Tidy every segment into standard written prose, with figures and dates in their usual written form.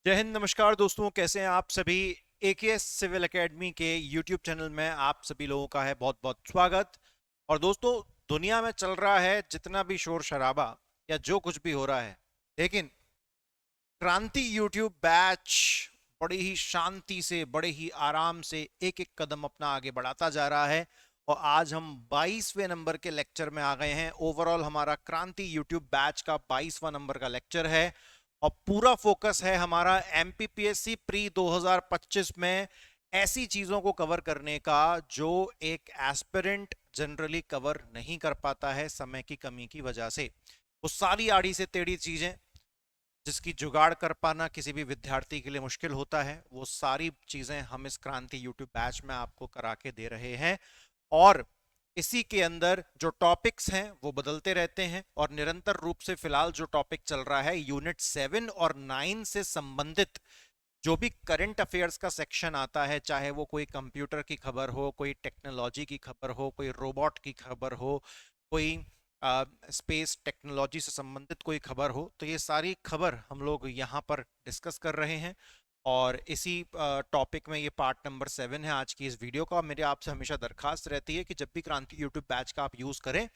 जय हिंद। नमस्कार दोस्तों, कैसे हैं आप सभी। एकेएस सिविल एकेडमी के यूट्यूब चैनल में आप सभी लोगों का है बहुत बहुत स्वागत। और दोस्तों, दुनिया में चल रहा है जितना भी शोर शराबा या जो कुछ भी हो रहा है, लेकिन क्रांति यूट्यूब बैच बड़ी ही शांति से, बड़े ही आराम से एक एक कदम अपना आगे बढ़ाता जा रहा है। और आज हम 22वें नंबर के लेक्चर में आ गए हैं। ओवरऑल हमारा क्रांति यूट्यूब बैच का 22वां नंबर का लेक्चर है। और पूरा फोकस है हमारा एमपीपीएससी प्री 2025 में ऐसी चीजों को कवर करने का जो एक एस्पिरेंट जनरली कवर नहीं कर पाता है समय की कमी की वजह से। वो सारी आड़ी से टेढ़ी चीजें जिसकी जुगाड़ कर पाना किसी भी विद्यार्थी के लिए मुश्किल होता है, वो सारी चीजें हम इस क्रांति यूट्यूब बैच में आपको करा के दे रहे हैं। और इसी के अंदर जो टॉपिक्स हैं वो बदलते रहते हैं, और निरंतर रूप से फिलहाल जो टॉपिक चल रहा है यूनिट 7 और 9 से संबंधित जो भी करंट अफेयर्स का सेक्शन आता है, चाहे वो कोई कंप्यूटर की खबर हो, कोई टेक्नोलॉजी की खबर हो, कोई रोबोट की खबर हो, कोई स्पेस टेक्नोलॉजी से संबंधित कोई खबर हो, तो ये सारी खबर हम लोग यहाँ पर डिस्कस कर रहे हैं। और इसी टॉपिक में ये पार्ट नंबर 7 है आज की इस वीडियो का। मेरी आपसे हमेशा दरखास्त रहती है कि जब भी क्रांति यूट्यूब बैच का आप यूज़ करें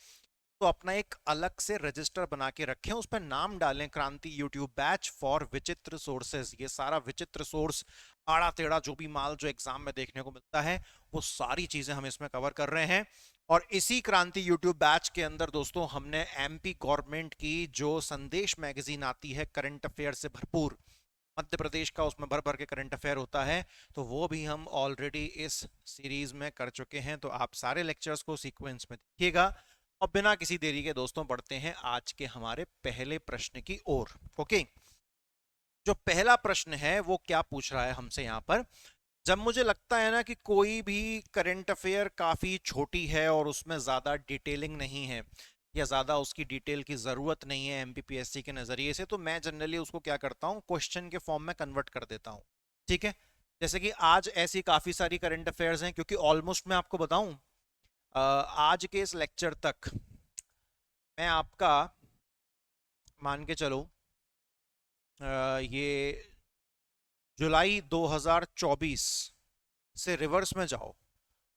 तो अपना एक अलग से रजिस्टर बना के रखें, उस पर नाम डालें क्रांति यूट्यूब बैच फॉर विचित्र सोर्सेज। ये सारा विचित्र सोर्स, आड़ा टेढ़ा जो भी माल जो एग्जाम में देखने को मिलता है, वो सारी चीजें हम इसमें कवर कर रहे हैं। और इसी क्रांति यूट्यूब बैच के अंदर दोस्तों हमने एमपी गवर्नमेंट की जो संदेश मैगजीन आती है करंट अफेयर से भरपूर, मध्य प्रदेश का उसमें भर भर के करंट अफेयर होता है, तो वो भी हम ऑलरेडी इस सीरीज में कर चुके हैं। तो आप सारे लेक्चर्स को सीक्वेंस में देखिएगा। और बिना किसी देरी के दोस्तों बढ़ते हैं आज के हमारे पहले प्रश्न की ओर। ओके, जो पहला प्रश्न है वो क्या पूछ रहा है हमसे यहाँ पर। जब मुझे लगता है ना कि कोई भी करंट अफेयर काफी छोटी है और उसमें ज्यादा डिटेलिंग नहीं है या ज्यादा उसकी डिटेल की जरूरत नहीं है एमपीपीएससी के नजरिए से, तो मैं जनरली उसको क्या करता हूँ, क्वेश्चन के फॉर्म में कन्वर्ट कर देता हूँ। ठीक है, जैसे कि आज ऐसी काफी सारी करंट अफेयर्स हैं, क्योंकि ऑलमोस्ट मैं आपको बताऊं, आज के इस लेक्चर तक मैं आपका मान के चलो, ये जुलाई 2024 से रिवर्स में जाओ,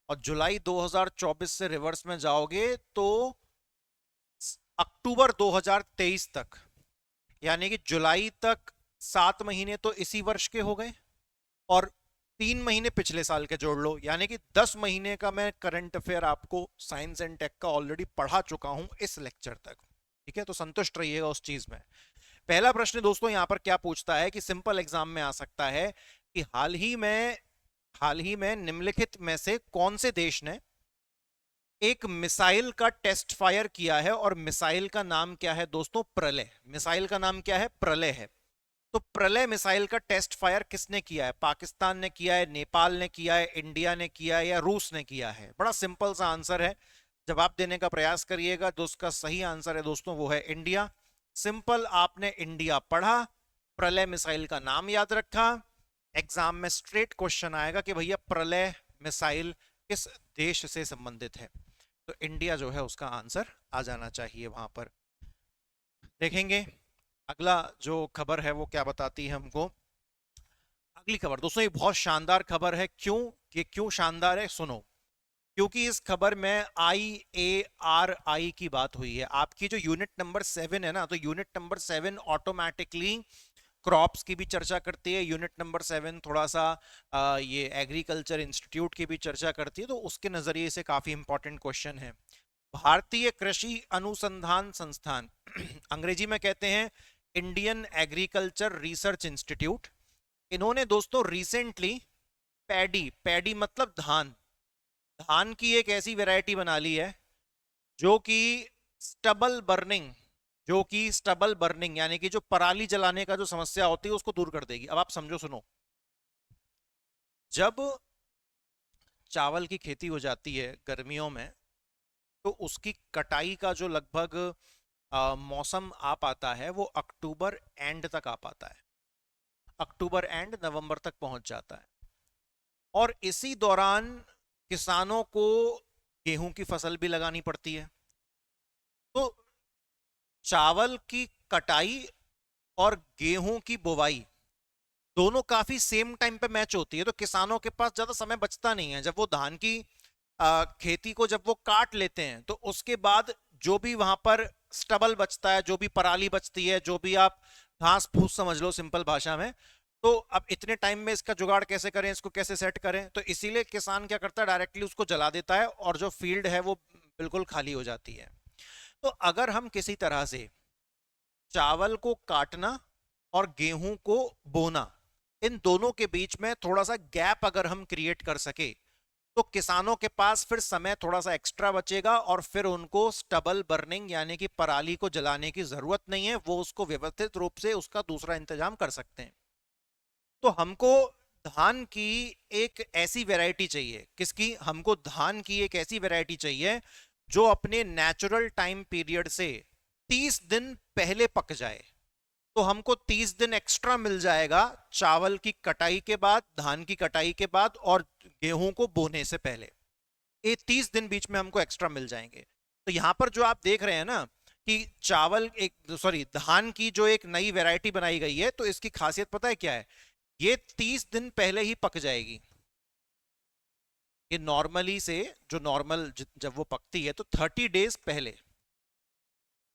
और जुलाई 2024 से रिवर्स में जाओगे तो अक्टूबर 2023 तक, यानी कि जुलाई तक 7 महीने तो इसी वर्ष के हो गए, और 3 महीने पिछले साल के जोड़ लो, यानी कि 10 महीने का मैं करंट अफेयर आपको साइंस एंड टेक का ऑलरेडी पढ़ा चुका हूं इस लेक्चर तक। ठीक है, तो संतुष्ट रहिएगा उस चीज में। पहला प्रश्न दोस्तों यहां पर क्या पूछता है कि सिंपल एग्जाम में आ सकता है कि हाल ही में निम्नलिखित में से कौन से देश ने एक मिसाइल का टेस्ट फायर किया है। और मिसाइल का नाम क्या है दोस्तों? प्रलय। मिसाइल का नाम क्या है? प्रलय है। तो प्रलय मिसाइल का टेस्ट फायर किसने किया है? पाकिस्तान ने किया है, नेपाल ने किया है, इंडिया ने किया है, या रूस ने किया है? बड़ा सिंपल सा आंसर है, जवाब देने का प्रयास करिएगा। जो उसका सही आंसर है दोस्तों वो है इंडिया। सिंपल, आपने इंडिया पढ़ा, प्रलय मिसाइल का नाम याद रखा, एग्जाम में स्ट्रेट क्वेश्चन आएगा कि भैया प्रलय मिसाइल किस देश से संबंधित है, तो इंडिया जो है उसका आंसर आ जाना चाहिए वहां पर। देखेंगे अगला जो खबर है वो क्या बताती है हमको। अगली खबर दोस्तों ये बहुत शानदार खबर है। क्यों? ये क्यों शानदार है सुनो। क्योंकि इस खबर में IARI की बात हुई है। आपकी जो यूनिट नंबर 7 है ना, तो यूनिट नंबर 7 ऑटोमेटिकली क्रॉप्स की भी चर्चा करती है। यूनिट नंबर 7 थोड़ा सा ये एग्रीकल्चर इंस्टीट्यूट की भी चर्चा करती है, तो उसके नजरिए से काफी इंपॉर्टेंट क्वेश्चन है। भारतीय कृषि अनुसंधान संस्थान अंग्रेजी में कहते हैं इंडियन एग्रीकल्चर रिसर्च इंस्टीट्यूट, इन्होंने दोस्तों रिसेंटली पैडी, पैडी मतलब धान, धान की एक ऐसी वैरायटी बना ली है जो कि स्टबल बर्निंग, जो कि स्टबल बर्निंग यानी कि जो पराली जलाने का जो समस्या होती है उसको दूर कर देगी। अब आप समझो, सुनो, जब चावल की खेती हो जाती है गर्मियों में, तो उसकी कटाई का जो लगभग मौसम आ पाता है वो अक्टूबर एंड तक आ पाता है, अक्टूबर एंड नवंबर तक पहुंच जाता है। और इसी दौरान किसानों को गेहूं की फसल भी लगानी पड़ती है। तो चावल की कटाई और गेहूं की बुवाई, दोनों काफी सेम टाइम पे मैच होती है, तो किसानों के पास ज्यादा समय बचता नहीं है। जब वो धान की खेती को जब वो काट लेते हैं तो उसके बाद जो भी वहां पर स्टबल बचता है, जो भी पराली बचती है, जो भी आप घास फूस समझ लो सिंपल भाषा में, तो अब इतने टाइम में इसका जुगाड़ कैसे करें, इसको कैसे सेट करें, तो इसीलिए किसान क्या करता है, डायरेक्टली उसको जला देता है और जो फील्ड है वो बिल्कुल खाली हो जाती है। तो अगर हम किसी तरह से चावल को काटना और गेहूं को बोना, इन दोनों के बीच में थोड़ा सा गैप अगर हम क्रिएट कर सके, तो किसानों के पास फिर समय थोड़ा सा एक्स्ट्रा बचेगा और फिर उनको स्टबल बर्निंग यानी कि पराली को जलाने की जरूरत नहीं है, वो उसको व्यवस्थित रूप से उसका दूसरा इंतजाम कर सकते हैं। तो हमको धान की एक ऐसी वैरायटी चाहिए, किसकी, हमको धान की एक ऐसी वैरायटी चाहिए जो अपने नेचुरल टाइम पीरियड से 30 दिन पहले पक जाए। तो हमको 30 दिन एक्स्ट्रा मिल जाएगा चावल की कटाई के बाद, धान की कटाई के बाद और गेहूं को बोने से पहले। ये 30 दिन बीच में हमको एक्स्ट्रा मिल जाएंगे। तो यहां पर जो आप देख रहे हैं ना कि चावल एक, सॉरी, धान की जो एक नई वैरायटी बनाई गई है, तो इसकी खासियत पता है क्या है, ये 30 दिन पहले ही पक जाएगी। ये नॉर्मली से, जो नॉर्मल जब वो पकती है तो 30 डेज पहले,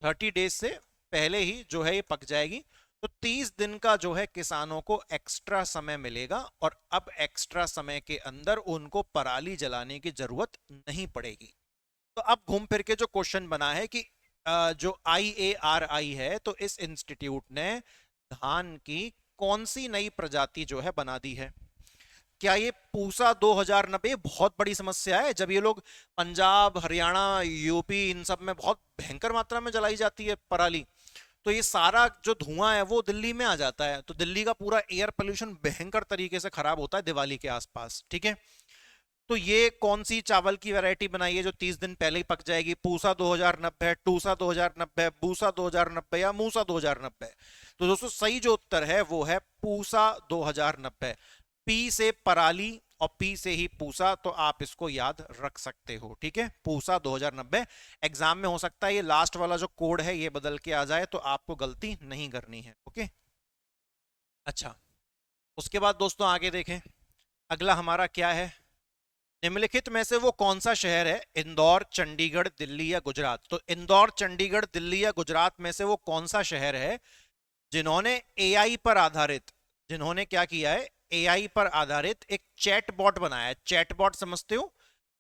30 डेज से पहले ही जो है ये पक जाएगी। तो 30 दिन का जो है किसानों को एक्स्ट्रा समय मिलेगा और अब एक्स्ट्रा समय के अंदर उनको पराली जलाने की जरूरत नहीं पड़ेगी। तो अब घूम फिर के जो क्वेश्चन बना है कि जो IARI है, तो इस इंस्टीट्यूट ने धान की कौन सी नई प्रजाति जो है बना दी है। क्या ये पूसा 2090, बहुत बड़ी समस्या है, जब ये लोग पंजाब, हरियाणा, यूपी, इन सब में बहुत भयंकर मात्रा में जलाई जाती है पराली, तो ये सारा जो धुआं है वो दिल्ली में आ जाता है, तो दिल्ली का पूरा एयर पोल्यूशन भयंकर तरीके से खराब होता है दिवाली के आसपास, ठीक है। तो ये कौन सी चावल की वैरायटी बनाई है जो 30 दिन पहले ही पक जाएगी, पूसा 2090, टूसा 2090, बूसा 2090 या मूसा 2090? तो दोस्तों सही जो उत्तर है वो है पूसा 2090। पी से पराली और पी से ही पूसा, तो आप इसको याद रख सकते हो, ठीक है, पूसा 2090। एग्जाम में हो सकता है ये लास्ट वाला जो कोड है ये बदल के आ जाए, तो आपको गलती नहीं करनी है, ओके। अच्छा, उसके बाद दोस्तों आगे देखें, अगला हमारा क्या है, निम्नलिखित में से वो कौन सा शहर है, इंदौर, चंडीगढ़, दिल्ली या गुजरात? तो इंदौर, चंडीगढ़, दिल्ली या गुजरात में से वो कौन सा शहर है जिन्होंने एआई पर आधारित, जिन्होंने क्या किया है, एआई पर आधारित एक चैटबॉट बनाया है। चैटबॉट समझते हो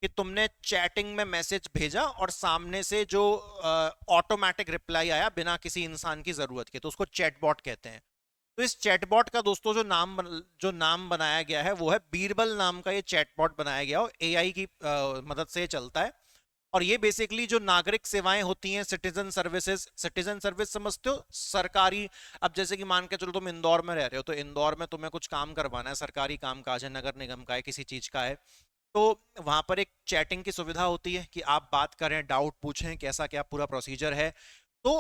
कि तुमने चैटिंग में मैसेज भेजा और सामने से जो ऑटोमेटिक रिप्लाई आया बिना किसी इंसान की जरूरत के, तो उसको चैटबॉट कहते हैं। तो इस चैटबॉट का दोस्तों जो नाम बनाया गया है वो है बीरबल नाम का, ये चैटबॉट बनाया गया और एआई की मदद से चलता है। और ये बेसिकली जो नागरिक सेवाएं होती हैं, सिटीजन सर्विसेज, सिटीजन सर्विस समझते हो, सरकारी, अब जैसे कि मान के चलो तुम इंदौर में रह रहे हो, तो इंदौर में तुम्हें कुछ काम करवाना है, सरकारी काम काज है, नगर निगम का है, किसी चीज का है, तो वहां पर एक चैटिंग की सुविधा होती है कि आप बात करें, डाउट पूछें, कैसा क्या पूरा प्रोसीजर है। तो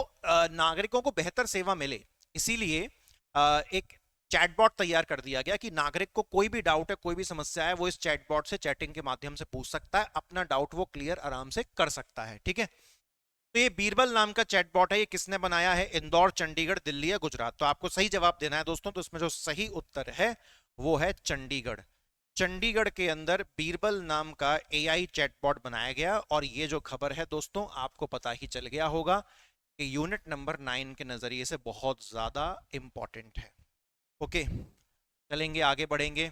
नागरिकों को बेहतर सेवा मिले, इसीलिए एक चैटबॉट तैयार कर दिया गया कि नागरिक को कोई भी डाउट है, कोई भी समस्या है, वो इस चैटबॉट से चैटिंग के माध्यम से पूछ सकता है, अपना डाउट वो क्लियर आराम से कर सकता है, ठीक है। तो ये बीरबल नाम का चैटबॉट है, ये किसने बनाया है, इंदौर, चंडीगढ़, दिल्ली या गुजरात? तो आपको सही जवाब देना है दोस्तों, तो इसमें जो सही उत्तर है वो है चंडीगढ़। चंडीगढ़ के अंदर बीरबल नाम का एआई चैटबॉट बनाया गया। और ये जो खबर है दोस्तों आपको पता ही चल गया होगा कि यूनिट नंबर 9 के नजरिए से बहुत ज्यादा इंपॉर्टेंट है, ओके। चलेंगे आगे बढ़ेंगे,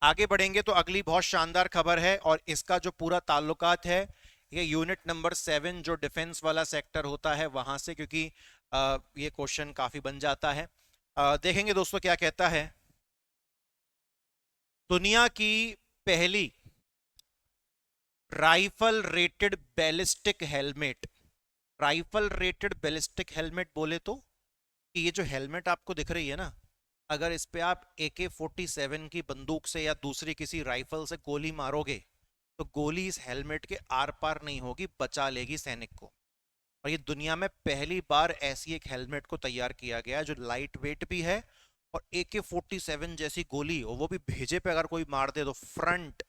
आगे बढ़ेंगे तो अगली बहुत शानदार खबर है और इसका जो पूरा ताल्लुकात है ये यूनिट नंबर 7 जो डिफेंस वाला सेक्टर होता है वहां से, क्योंकि ये क्वेश्चन काफी बन जाता है। देखेंगे दोस्तों क्या कहता है, दुनिया की पहली rifle rated ballistic helmet, rifle rated ballistic helmet बोले तो कि ये जो हेलमेट आपको दिख रही है ना, अगर इस पे आप AK-47 की बंदूक से या दूसरी किसी राइफल से गोली मारोगे तो गोली इस हेलमेट के आर पार नहीं होगी, बचा लेगी सैनिक को। और ये दुनिया में पहली बार ऐसी एक हेलमेट को तैयार किया गया है जो लाइट वेट भी है और AK-47 जैसी गोली, और वो भी भेजे पे अगर कोई मार दे तो front,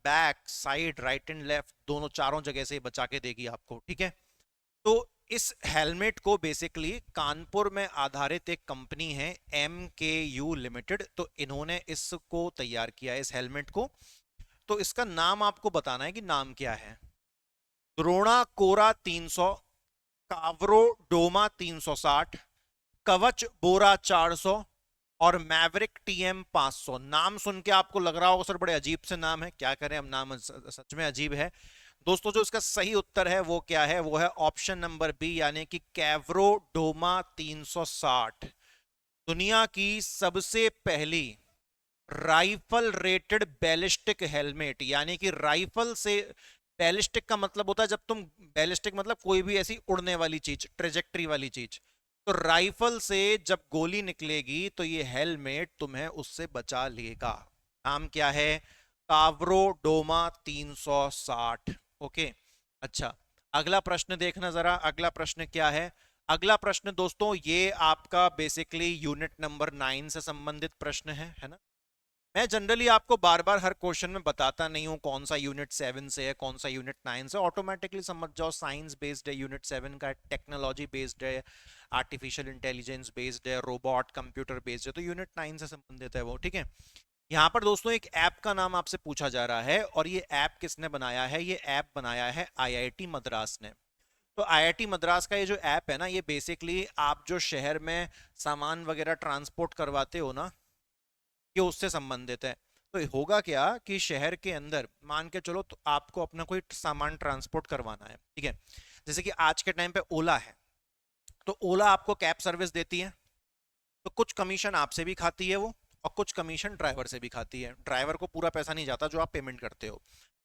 back, side, right and left, दोनों चारों जगह से बचा के देगी आपको, ठीक है। तो इस हेलमेट को बेसिकली कानपुर में आधारित एक कंपनी है MKU लिमिटेड, तो इन्होंने इसको तैयार किया है इस हेलमेट को। तो इसका नाम आपको बताना है कि नाम क्या है। द्रोणा कोरा 300, कावरो डोमा 360, कवच बोरा 400 और मैवरिक TM 500। नाम सुन के आपको लग रहा होगा सर बड़े अजीब से नाम है, क्या करें, हम नाम सच में अजीब है। दोस्तों जो इसका सही उत्तर है वो क्या है, वो है ऑप्शन नंबर बी, यानी कि कैवरो डोमा 360। दुनिया की सबसे पहली राइफल रेटेड बैलिस्टिक हेलमेट, यानी कि राइफल से, बैलिस्टिक का मतलब होता है जब तुम, बैलिस्टिक मतलब कोई भी ऐसी उड़ने वाली चीज, ट्रेजेक्टरी वाली चीज, तो राइफल से जब गोली निकलेगी तो ये हेलमेट तुम्हें उससे बचा लेगा। नाम क्या है, कावरो डोमा 360। ओके, अच्छा, अगला प्रश्न देखना जरा, अगला प्रश्न क्या है। अगला प्रश्न दोस्तों ये आपका बेसिकली यूनिट नंबर 9 से संबंधित प्रश्न है ना। मैं जनरली आपको बार बार हर क्वेश्चन में बताता नहीं हूं कौन सा यूनिट 7 से है, कौन सा यूनिट 9 से, ऑटोमेटिकली समझ जाओ साइंस बेस्ड है यूनिट 7 का, टेक्नोलॉजी बेस्ड है, आर्टिफिशियल इंटेलिजेंस बेस्ड है, रोबोट कंप्यूटर बेस्ड है, तो यूनिट 9 से संबंधित है वो, ठीक है। यहाँ पर दोस्तों एक ऐप का नाम आपसे पूछा जा रहा है, और ये ऐप किसने बनाया है, ये ऐप बनाया है IIT मद्रास ने। तो IIT मद्रास का ये जो ऐप है ना, ये बेसिकली आप जो शहर में सामान वगैरह ट्रांसपोर्ट करवाते हो ना, ये उससे संबंधित है। तो होगा क्या कि शहर के अंदर मान के चलो तो आपको अपना कोई सामान ट्रांसपोर्ट करवाना है, ठीक है। जैसे कि आज के टाइम पे ओला है, तो ओला आपको कैब सर्विस देती है, तो कुछ कमीशन आपसे भी खाती है वो, और कुछ कमीशन ड्राइवर से भी खाती है। ड्राइवर को पूरा पैसा नहीं जाता जो आप पेमेंट करते हो।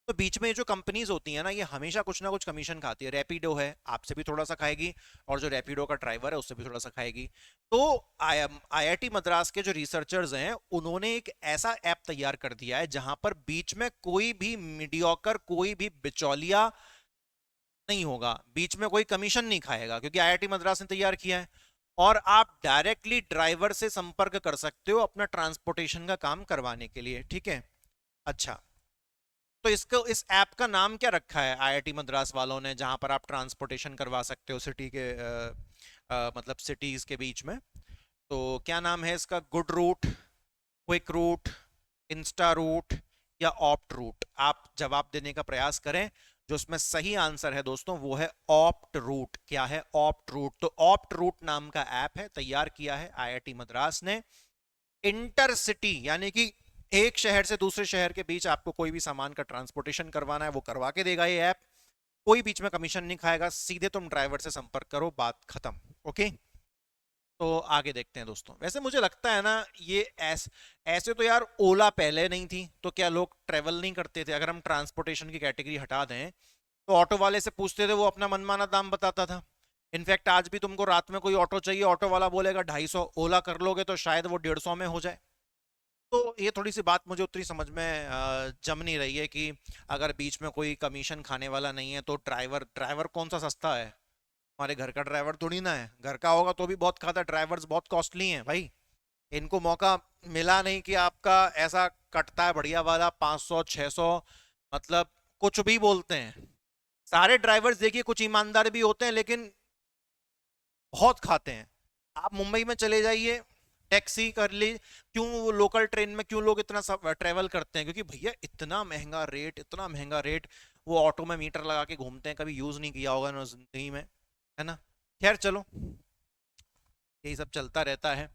तो बीच में ये जो कंपनीज होती है ना, ये हमेशा कुछ ना कुछ कमीशन खाती है। रैपिडो है, आपसे भी थोड़ा सा खाएगी, और जो रैपिडो का ड्राइवर है उससे भी थोड़ा सा खाएगी। तो IIT मद्रास के जो रिसर्चर्स हैं उन्होंने एक ऐसा ऐप तैयार कर दिया है जहां पर बीच में कोई भी मीडियोकर, कोई भी बिचौलिया नहीं होगा, बीच में कोई कमीशन नहीं खाएगा, क्योंकि IIT मद्रास ने तैयार किया है। और आप डायरेक्टली ड्राइवर से संपर्क कर सकते हो अपना ट्रांसपोर्टेशन का काम करवाने के लिए, ठीक है। अच्छा, तो इसको, इस ऐप का नाम क्या रखा है IIT मद्रास वालों ने, जहां पर आप ट्रांसपोर्टेशन करवा सकते हो सिटी के मतलब सिटीज के बीच में। तो क्या नाम है इसका, good route, quick route, insta route या ऑप्ट रूट? आप जवाब देने का प्रयास करें। जो इसमें सही आंसर है दोस्तों वो है ऑप्ट रूट। क्या है, ऑप्ट रूट। तो ऑप्ट रूट नाम का ऐप है, तैयार किया है IIT मद्रास ने। इंटरसिटी यानी कि एक शहर से दूसरे शहर के बीच आपको कोई भी सामान का ट्रांसपोर्टेशन करवाना है वो करवा के देगा ये ऐप। कोई बीच में कमीशन नहीं खाएगा, सीधे तुम ड्राइवर से संपर्क करो, बात खत्म। ओके, तो आगे देखते हैं दोस्तों। वैसे मुझे लगता है ना, ये ऐसे तो यार ओला पहले नहीं थी तो क्या लोग ट्रेवल नहीं करते थे? अगर हम ट्रांसपोर्टेशन की कैटेगरी हटा दें तो ऑटो वाले से पूछते थे, वो अपना मनमाना दाम बताता था। इनफैक्ट आज भी तुमको रात में कोई ऑटो चाहिए, ऑटो वाला बोलेगा 250, ओला कर लोगे तो शायद वो 150 में हो जाए। तो ये थोड़ी सी बात मुझे उतनी समझ में जम नहीं रही है कि अगर बीच में कोई कमीशन खाने वाला नहीं है तो ड्राइवर, ड्राइवर कौन सा सस्ता है? हमारे घर का ड्राइवर थोड़ी ना है, घर का होगा तो भी बहुत खाता है। ड्राइवर्स बहुत कॉस्टली हैं भाई, इनको मौका मिला नहीं कि आपका ऐसा कटता है बढ़िया वाला 500 600, मतलब कुछ भी बोलते हैं। सारे ड्राइवर्स देखिए कुछ ईमानदार भी होते हैं लेकिन बहुत खाते हैं। आप मुंबई में चले जाइए, टैक्सी कर ली, क्यों वो लोकल ट्रेन में क्यों लोग इतना सब ट्रेवल करते हैं? क्योंकि भैया इतना महंगा रेट, इतना महंगा रेट। वो ऑटो में मीटर लगा के घूमते हैं, कभी यूज नहीं किया होगा ना जिंदगी में, है ना। खैर चलो, यही सब चलता रहता है।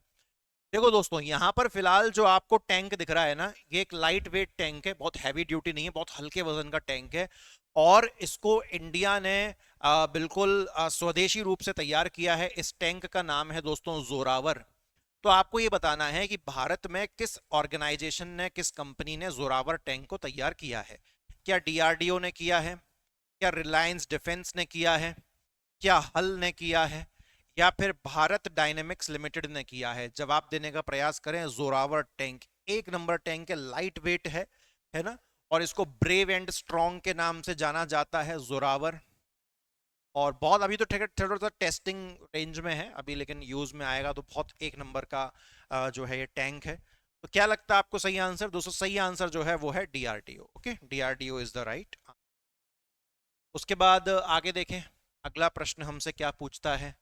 देखो दोस्तों, यहाँ पर फिलहाल जो आपको टैंक दिख रहा है ना, ये एक लाइट वेट टैंक है, बहुत हैवी ड्यूटी नहीं है, बहुत हल्के वजन का टैंक है। और इसको इंडिया ने बिल्कुल स्वदेशी रूप से तैयार किया है। इस टैंक का नाम है दोस्तों जोरावर। तो आपको ये बताना है कि भारत में किस ऑर्गेनाइजेशन ने, किस कंपनी ने जोरावर टैंक को तैयार किया है। क्या DRDO ने किया है, क्या रिलायंस डिफेंस ने किया है, क्या हल ने किया है, या फिर भारत डायनेमिक्स लिमिटेड ने किया है? जवाब देने का प्रयास करें। जोरावर टैंक एक नंबर टैंक है, लाइट वेट है ना। और इसको ब्रेव एंड स्ट्रॉन्ग के नाम से जाना जाता है, जोरावर। और बहुत अभी तो थोड़ा सा टेस्टिंग रेंज में है अभी, लेकिन यूज में आएगा तो बहुत एक नंबर का जो है ये टैंक है। तो क्या लगता है आपको सही आंसर? दोस्तों सही आंसर जो है वो है DRDO। Okay, DRDO is the right. उसके बाद आगे देखें। अगला प्रश्न हमसे क्या पूछता है?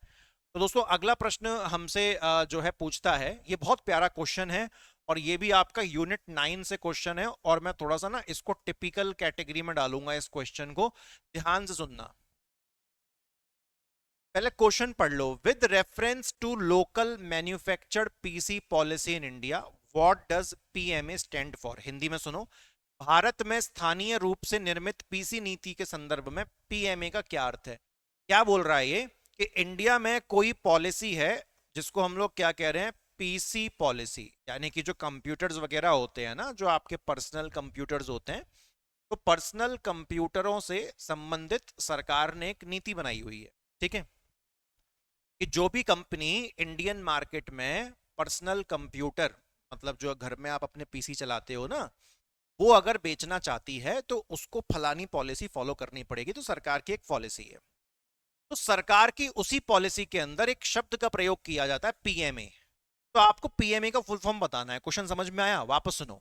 तो दोस्तों अगला प्रश्न हमसे जो है पूछता है, ये बहुत प्यारा क्वेश्चन है और ये भी आपका यूनिट 9 से क्वेश्चन है, और मैं थोड़ा सा ना इसको टिपिकल कैटेगरी में डालूंगा इस क्वेश्चन को। ध्यान से सुनना, पहले क्वेश्चन पढ़ लो। With reference to local manufactured PC policy in India, what does PMA stand for? Hindi में सुनो, भारत में स्थानीय रूप से निर्मित पीसी नीति के संदर्भ में पीएमए का क्या अर्थ है? क्या बोल रहा है ये कि इंडिया में कोई पॉलिसी है जिसको हम लोग क्या कह रहे हैं, पीसी पॉलिसी, यानी कि जो कंप्यूटर्स वगैरह होते हैं ना, जो आपके पर्सनल कंप्यूटर्स होते हैं, तो पर्सनल कंप्यूटरों से संबंधित सरकार ने एक नीति बनाई हुई है, ठीक है, कि जो भी कंपनी इंडियन मार्केट में पर्सनल कंप्यूटर, मतलब जो घर में आप अपने पीसी चलाते हो ना, वो अगर बेचना चाहती है तो उसको फलानी पॉलिसी फॉलो करनी पड़ेगी, तो सरकार की एक पॉलिसी है। तो सरकार की उसी पॉलिसी के अंदर एक शब्द का प्रयोग किया जाता है, पीएमए। तो आपको पीएमए का फुल फॉर्म बताना है। क्वेश्चन समझ में आया? वापस सुनो,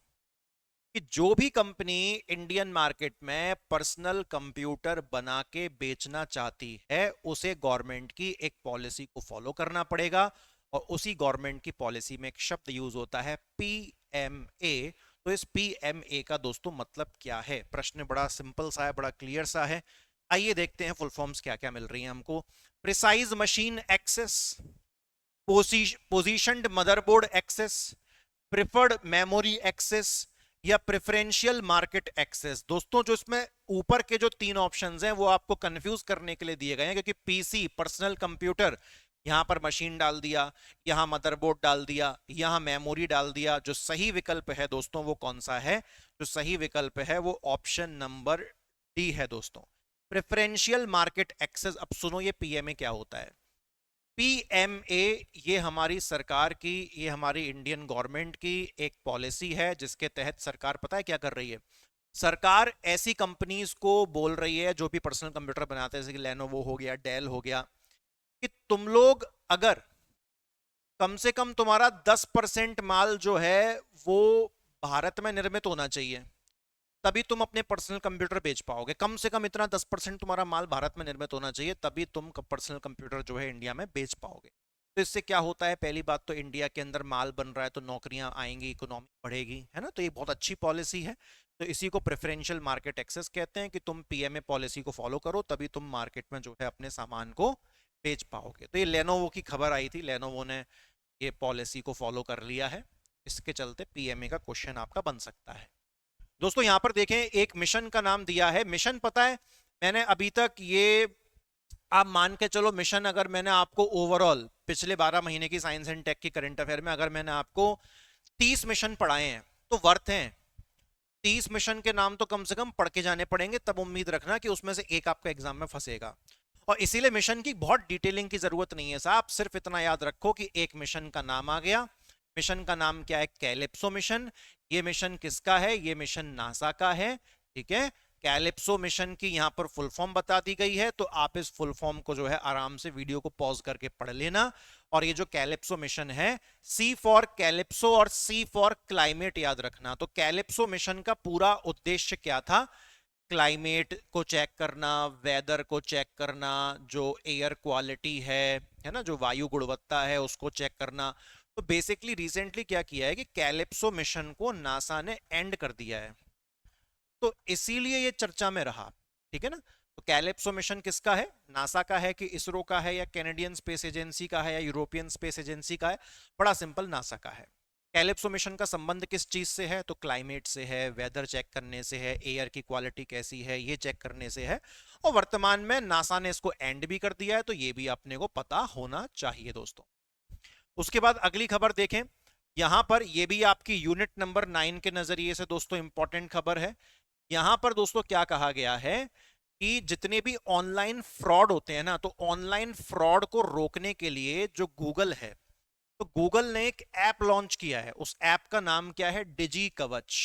कि जो भी कंपनी इंडियन मार्केट में पर्सनल कंप्यूटर बना के बेचना चाहती है, उसे गवर्नमेंट की एक पॉलिसी को फॉलो करना पड़ेगा, और उसी गवर्नमेंट की पॉलिसी में एक शब्द यूज होता है, पीएमए। तो इस पीएमए का दोस्तों मतलब क्या है? प्रश्न बड़ा सिंपल सा है, बड़ा क्लियर सा है। आइए देखते हैं फुल फॉर्म्स क्या क्या मिल रही हैं हमको। Precise machine access, positioned motherboard access, preferred memory access, या प्रेफरेंशियल मार्केट एक्सेस। दोस्तों जो इसमें ऊपर के जो तीन ऑप्शंस हैं वो आपको कंफ्यूज करने के लिए दिए गए हैं, क्योंकि पीसी पर्सनल कंप्यूटर, यहां पर मशीन डाल दिया, यहां मदरबोर्ड डाल दिया, यहां मेमोरी डाल दिया। जो सही विकल्प है दोस्तों वो कौन सा है? जो सही विकल्प है वो ऑप्शन नंबर डी है दोस्तों, प्रेफरेंशियल मार्केट एक्सेस। अब सुनो ये पीएमए क्या होता है। पीएमए ये हमारी सरकार की, ये हमारी इंडियन गवर्नमेंट की एक पॉलिसी है, जिसके तहत सरकार पता है क्या कर रही है? सरकार ऐसी कंपनीज को बोल रही है जो भी पर्सनल कंप्यूटर बनाते हैं, जैसे कि लेनोवो हो गया, डेल हो गया, कि तुम लोग अगर कम से कम तुम्हारा 10% माल जो है वो भारत में निर्मित होना चाहिए, तभी तुम अपने पर्सनल कंप्यूटर बेच पाओगे। कम से कम इतना 10% तुम्हारा माल भारत में निर्मित होना चाहिए, तभी तुम पर्सनल कंप्यूटर जो है इंडिया में बेच पाओगे। तो इससे क्या होता है? पहली बात तो इंडिया के अंदर माल बन रहा है तो नौकरियां आएंगी, इकोनॉमी बढ़ेगी, है ना? तो ये बहुत अच्छी पॉलिसी है। तो इसी को प्रेफरेंशियल मार्केट एक्सेस कहते हैं, कि तुम पीएमए पॉलिसी को फॉलो करो तभी तुम मार्केट में जो है अपने सामान को बेच पाओगे। तो ये लेनोवो की खबर आई थी, लेनोवो ने ये पॉलिसी को फॉलो कर लिया है, इसके चलते पीएमए का क्वेश्चन आपका बन सकता है। दोस्तों यहां पर देखें, एक मिशन का नाम दिया है। मिशन पता है, मैंने अभी तक ये, आप मान के चलो, मिशन अगर मैंने आपको ओवरऑल पिछले 12 महीने की साइंस एंड टेक की करंट अफेयर में अगर मैंने आपको 30 मिशन पढ़ाए हैं तो वर्थ हैं। 30 मिशन के नाम तो कम से कम पढ़ के जाने पड़ेंगे, तब उम्मीद रखना कि उसमें से एक आपका एग्जाम में फंसेगा। और इसीलिए मिशन की बहुत डिटेलिंग की जरूरत नहीं है साहब, सिर्फ इतना याद रखो कि एक मिशन का नाम आ गया। मिशन का नाम क्या है? Calypso mission. ये मिशन किसका है? ये मिशन नासा का है, ठीक है। कैलिप्सो मिशन की यहां पर फुल फॉर्म बता दी गई है, तो आप इस फुल फॉर्म को जो है आराम से वीडियो को पॉज करके पढ़ लेना। और ये जो कैलिप्सो मिशन है, सी फॉर कैलिप्सो और सी फॉर क्लाइमेट याद रखना। तो कैलिप्सो मिशन का पूरा उद्देश्य क्या था? क्लाइमेट को चेक करना, वेदर को चेक करना, जो एयर क्वालिटी है ना, जो वायु गुणवत्ता है उसको चेक करना। तो बेसिकली रिसेंटली क्या किया है कि कैलिप्सो मिशन को नासा ने एंड कर दिया है, तो इसीलिए ये चर्चा में रहा, ठीक है ना। तो कैलिप्सो मिशन किसका है? नासा का है कि इसरो का है, या कैनेडियन स्पेस एजेंसी का है, या यूरोपियन स्पेस एजेंसी का है? बड़ा सिंपल, नासा का है। कैलिप्सो मिशन का संबंध किस चीज से है? तो क्लाइमेट से है, वेदर चेक करने से है, एयर की क्वालिटी कैसी है ये चेक करने से है। और वर्तमान में नासा ने इसको एंड भी कर दिया है, तो ये भी अपने को पता होना चाहिए दोस्तों। उसके बाद अगली खबर देखें, यहां पर ये भी आपकी यूनिट नंबर 9 के नजरिए से दोस्तों इंपॉर्टेंट खबर है। यहां पर दोस्तों क्या कहा गया है कि जितने भी ऑनलाइन फ्रॉड होते हैं ना, तो ऑनलाइन फ्रॉड को रोकने के लिए जो गूगल है, तो गूगल ने एक ऐप लॉन्च किया है। उस ऐप का नाम क्या है? डिजी कवच।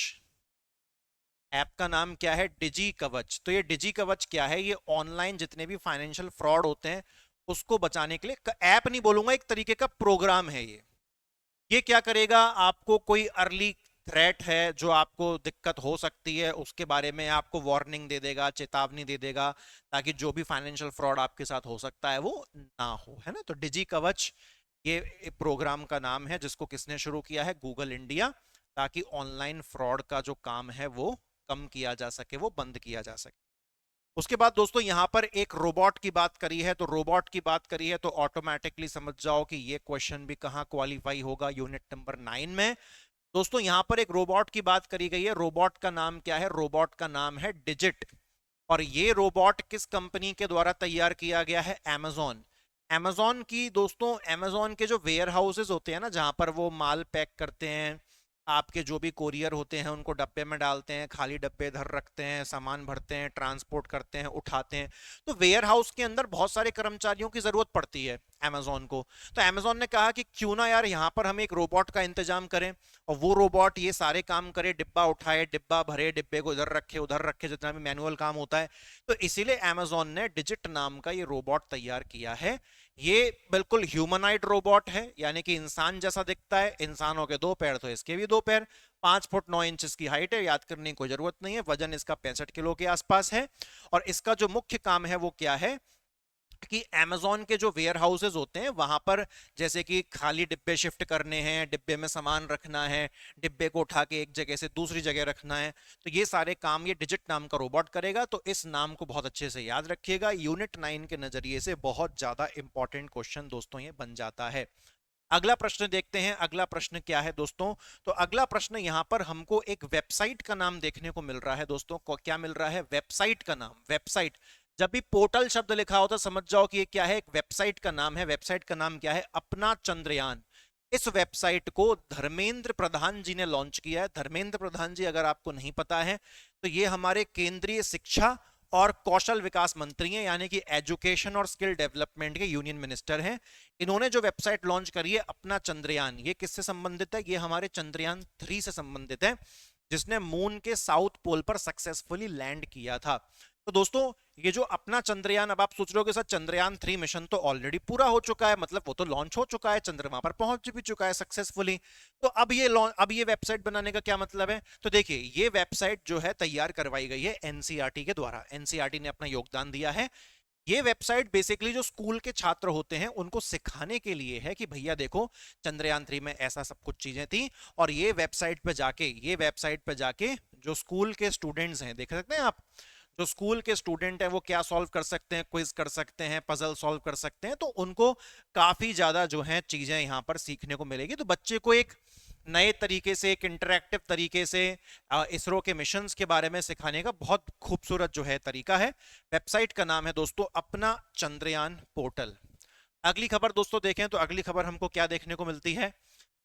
ऐप का नाम क्या है? डिजी कवच। तो ये डिजी कवच क्या है? ये ऑनलाइन जितने भी फाइनेंशियल फ्रॉड होते हैं उसको बचाने के लिए, ऐप नहीं बोलूंगा, एक तरीके का प्रोग्राम है ये। ये क्या करेगा? आपको कोई अर्ली थ्रेट है जो आपको दिक्कत हो सकती है उसके बारे में आपको वार्निंग दे देगा, चेतावनी दे देगा, ताकि जो भी फाइनेंशियल फ्रॉड आपके साथ हो सकता है वो ना हो, है ना। तो डिजी कवच ये प्रोग्राम का नाम है जिसको किसने शुरू किया है, गूगल इंडिया, ताकि ऑनलाइन फ्रॉड का जो काम है वो कम किया जा सके, वो बंद किया जा सके। उसके बाद दोस्तों यहां पर एक रोबोट की बात करी है, तो रोबोट की बात करी है तो ऑटोमेटिकली समझ जाओ कि ये क्वेश्चन भी कहां क्वालिफाई होगा, यूनिट नंबर 9 में। दोस्तों यहां पर एक रोबोट की बात करी गई है, रोबोट का नाम क्या है, रोबोट का नाम है डिजिट। और ये रोबोट किस कंपनी के द्वारा तैयार किया गया है, amazon। amazon की दोस्तों, amazon के जो वेयर हाउसेज होते हैं ना, जहां पर वो माल पैक करते हैं, आपके जो भी कोरियर होते हैं उनको डब्बे में डालते हैं, खाली डब्बे इधर रखते हैं, सामान भरते हैं, ट्रांसपोर्ट करते हैं, उठाते हैं। तो वेयर हाउस के अंदर बहुत सारे कर्मचारियों की जरूरत पड़ती है amazon को। तो amazon ने कहा कि क्यों ना यार यहाँ पर हम एक रोबोट का इंतजाम करें, और वो रोबोट ये सारे काम करे, डिब्बा उठाए, डिब्बा भरे, डिब्बे को इधर रखे उधर रखे, जितना भी मैनुअल काम होता है। तो इसीलिए amazon ने डिजिट नाम का ये रोबोट तैयार किया है। ये बिल्कुल ह्यूमनाइड रोबोट है, यानी कि इंसान जैसा दिखता है, इंसानों के 2 पैर तो इसके भी 2 पैर, 5 फुट 9 इंच इसकी हाइट है, याद करने की कोई जरूरत नहीं है, वजन इसका 65 किलो के आसपास है। और इसका जो मुख्य काम है वो क्या है कि amazon के जो वेयर हाउसेज होते हैं वहां पर, जैसे कि खाली डिब्बे शिफ्ट करने हैं, डिब्बे में सामान रखना है, डिब्बे को उठा के एक जगह से दूसरी जगह रखना है, तो ये सारे काम ये डिजिट नाम का रोबोट करेगा। तो इस नाम को बहुत अच्छे से याद रखिएगा, यूनिट 9 के नजरिए से बहुत ज्यादा इंपॉर्टेंट क्वेश्चन दोस्तों ये बन जाता है। अगला प्रश्न देखते हैं, अगला प्रश्न क्या है दोस्तों। तो अगला प्रश्न यहां पर हमको एक वेबसाइट का नाम देखने को मिल रहा है दोस्तों, को क्या मिल रहा है, वेबसाइट का नाम। वेबसाइट, जब भी पोर्टल शब्द लिखा होता समझ जाओ कि ये क्या है, एक वेबसाइट का नाम है। वेबसाइट का नाम क्या है, अपना चंद्रयान। इस वेबसाइट को धर्मेंद्र प्रधान जी ने लॉन्च किया है। धर्मेंद्र प्रधान जी अगर आपको नहीं पता है तो ये हमारे केंद्रीय शिक्षा और कौशल विकास मंत्री हैं, यानी कि एजुकेशन और स्किल डेवलपमेंट के यूनियन मिनिस्टर हैं। इन्होंने जो वेबसाइट लॉन्च करी है अपना चंद्रयान, ये किससे संबंधित है, ये हमारे चंद्रयान 3 से संबंधित है, जिसने मून के साउथ पोल पर सक्सेसफुली लैंड किया था। तो दोस्तों ये जो अपना चंद्रयान, अब आप सोच रहे हो कि सर चंद्रयान 3 मिशन तो ऑलरेडी पूरा हो चुका है, मतलब वो तो लॉन्च हो चुका है, चंद्रमा पर पहुंच भी चुका है सक्सेसफुली, तो अब ये वेबसाइट बनाने का क्या मतलब है। तो देखिए ये वेबसाइट जो है तैयार करवाई गई है एनसीईआरटी के द्वारा, एनसीईआरटी ने अपना योगदान दिया है। ये वेबसाइट बेसिकली जो स्कूल के छात्र होते हैं उनको सिखाने के लिए है कि भैया देखो चंद्रयान 3 में ऐसा सब कुछ चीजें थी, और ये वेबसाइट पे जाके जो स्कूल के स्टूडेंट्स हैं, देख सकते हैं आप, जो स्कूल के स्टूडेंट हैं वो क्या सॉल्व कर सकते हैं, क्विज कर सकते हैं, पजल सॉल्व कर सकते हैं, तो उनको काफी ज्यादा जो है चीजें यहाँ पर सीखने को मिलेगी। तो बच्चे को एक नए तरीके से, एक इंटरैक्टिव तरीके से इसरो के मिशंस के बारे में सिखाने का बहुत खूबसूरत जो है तरीका है। वेबसाइट का नाम है दोस्तों अपना चंद्रयान पोर्टल। अगली खबर दोस्तों देखें तो अगली खबर हमको क्या देखने को मिलती है,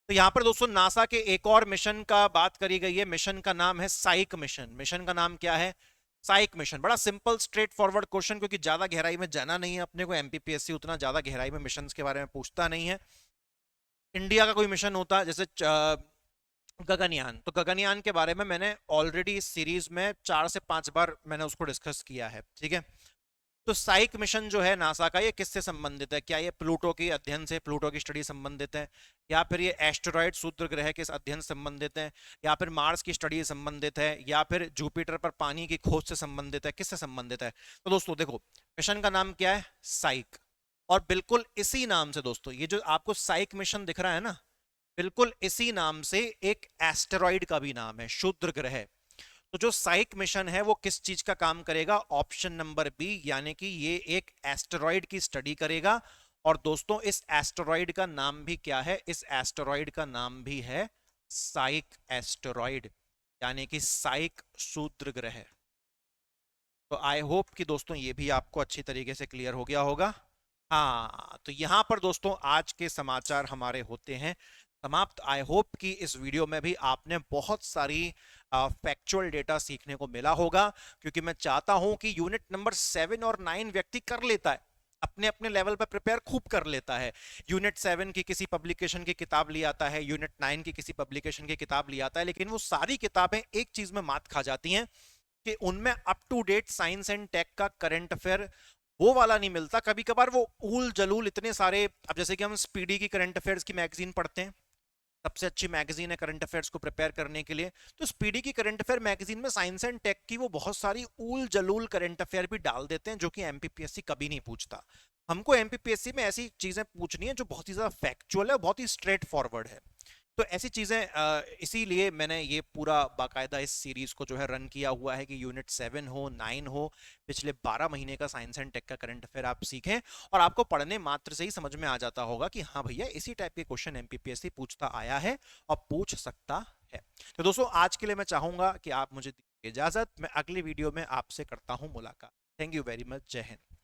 तो यहां पर दोस्तों नासा के एक और मिशन का बात करी गई है। मिशन का नाम है साइक मिशन। मिशन का नाम क्या है, साइक मिशन। बड़ा सिंपल स्ट्रेट फॉरवर्ड क्वेश्चन, क्योंकि ज्यादा गहराई में जाना नहीं है अपने को, एमपीपीएससी उतना ज्यादा गहराई में मिशन के बारे में पूछता नहीं है। इंडिया का कोई मिशन होता जैसे गगनयान, तो गगनयान के बारे में मैंने ऑलरेडी इस सीरीज में 4 से 5 बार मैंने उसको डिस्कस किया है, ठीक है। तो साइक मिशन जो है नासा का, ये किससे संबंधित है, क्या ये प्लूटो के अध्ययन से, प्लूटो की स्टडी संबंधित है, या फिर ये एस्टेरॉयड क्षुद्र ग्रह के अध्ययन से संबंधित है, या फिर मार्स की स्टडी संबंधित है, या फिर जुपिटर पर पानी की खोज से संबंधित है, किससे संबंधित है। तो दोस्तों देखो मिशन का नाम क्या है, साइक। और बिल्कुल इसी नाम से दोस्तों ये जो आपको साइक मिशन दिख रहा है ना, बिल्कुल इसी नाम से एक एस्टेरॉयड का भी नाम है, क्षुद्र ग्रह। तो जो साइक मिशन है वो किस चीज का काम करेगा, ऑप्शन नंबर बी, यानी कि ये एक एस्टेरॉयड की स्टडी करेगा। और दोस्तों इस एस्टेरॉयड का नाम भी क्या है, इस एस्टेरॉयड का नाम भी है साइक एस्टेरॉयड, यानी कि साइक क्षुद्र ग्रह। तो आई होप कि दोस्तों ये भी आपको अच्छी तरीके से क्लियर हो गया होगा। हाँ, तो यहां पर दोस्तों आज के समाचार हमारे होते हैं समाप्त। आई होप कि इस वीडियो में भी आपने बहुत सारी फैक्चुअल डेटा सीखने को मिला होगा, क्योंकि मैं चाहता हूं कि यूनिट नंबर 7 और 9 व्यक्ति कर लेता है, अपने अपने लेवल पर प्रिपेयर खूब कर लेता है। यूनिट 7 की किसी पब्लिकेशन की किताब ले आता है, यूनिट 9 की किसी पब्लिकेशन की किताब ले आता है, लेकिन वो सारी किताबें एक चीज में मात खा जाती हैं कि उनमें up to date science and tech का करंट अफेयर वो वाला नहीं मिलता। कभी कभार वो ऊल जलूल इतने सारे, अब जैसे कि हम स्पीडी की करंट अफेयर्स की मैगजीन पढ़ते हैं, सबसे अच्छी मैगजीन है करंट अफेयर्स को प्रिपेयर करने के लिए। तो स्पीडी की करंट अफेयर मैगजीन में साइंस एंड टेक की वो बहुत सारी ऊल जलूल करंट अफेयर भी डाल देते हैं जो कि एमपीपीएससी कभी नहीं पूछता। हमको एमपीपीएससी में ऐसी चीजें पूछनी है जो बहुत ही ज्यादा फैक्चुअल है, बहुत ही स्ट्रेट फॉरवर्ड है। तो ऐसी चीजें इसीलिए मैंने ये पूरा बाकायदा इस सीरीज को जो है रन किया हुआ है कि यूनिट 7 हो 9 हो, पिछले 12 महीने का साइंस एंड टेक का करंट अफेयर आप सीखें और आपको पढ़ने मात्र से ही समझ में आ जाता होगा कि हाँ भैया इसी टाइप के क्वेश्चन एमपीपीएससी पूछता आया है और पूछ सकता है। तो दोस्तों आज के लिए मैं चाहूंगा कि आप मुझे दीजिए इजाजत, मैं अगली वीडियो में आपसे करता हूं मुलाकात। थैंक यू वेरी मच, जय हिंद।